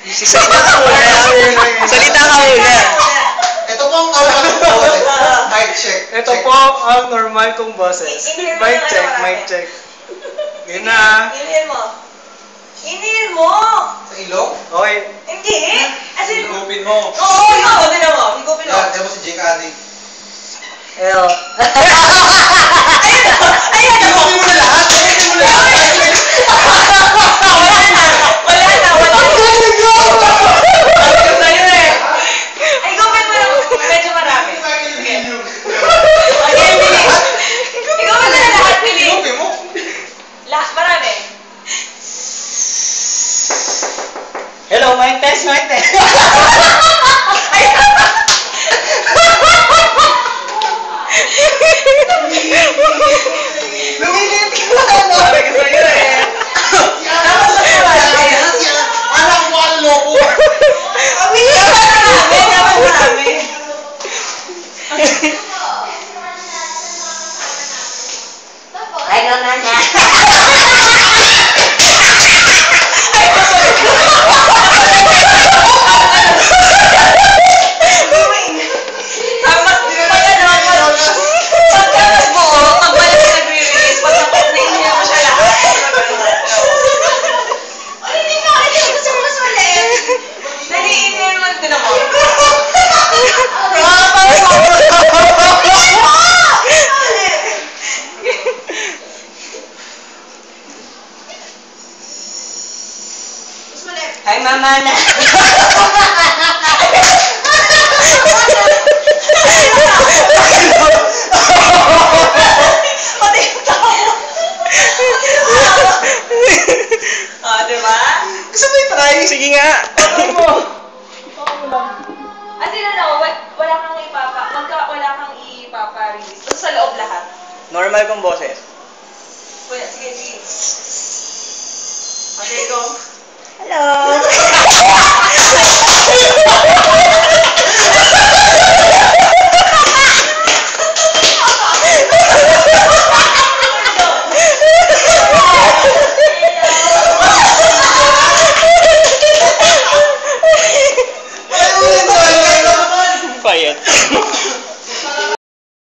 Salita ka muna. Salita ka muna. Ito po ang normal kong boses. Mic check. Ito po ang normal kong boses. Mic check, mic check. Yun na. Inhale mo. Inhale mo! Sa ilong? Okay. Hindi! As in... Higupin mo. Oo, higupin mo. Higupin mo. Yan, dyan mo si Jake Addy. Eyo. Ayan na! Higupin mo na lahat! Higupin mo na lahat! Wala na! Ano sa'yo eh? Higupin mo na. Medyo marami. Okay, bilis. Higupin mo na lahat, bilis. Higupin mo! Lahat, marami. Hello, mic test, mic test. Lumilit ka na! Sabi ko sa'yo eh. Alam mo ang loko! Ay, no, na. Hi, Mama na. Oh, diba? Gusto mo i-try? Sige nga. As in, ano, wala kang ipapa-release. Basta sa loob lahat. Normal kong boses. Wala, sige, sige. Okay, go. Hello.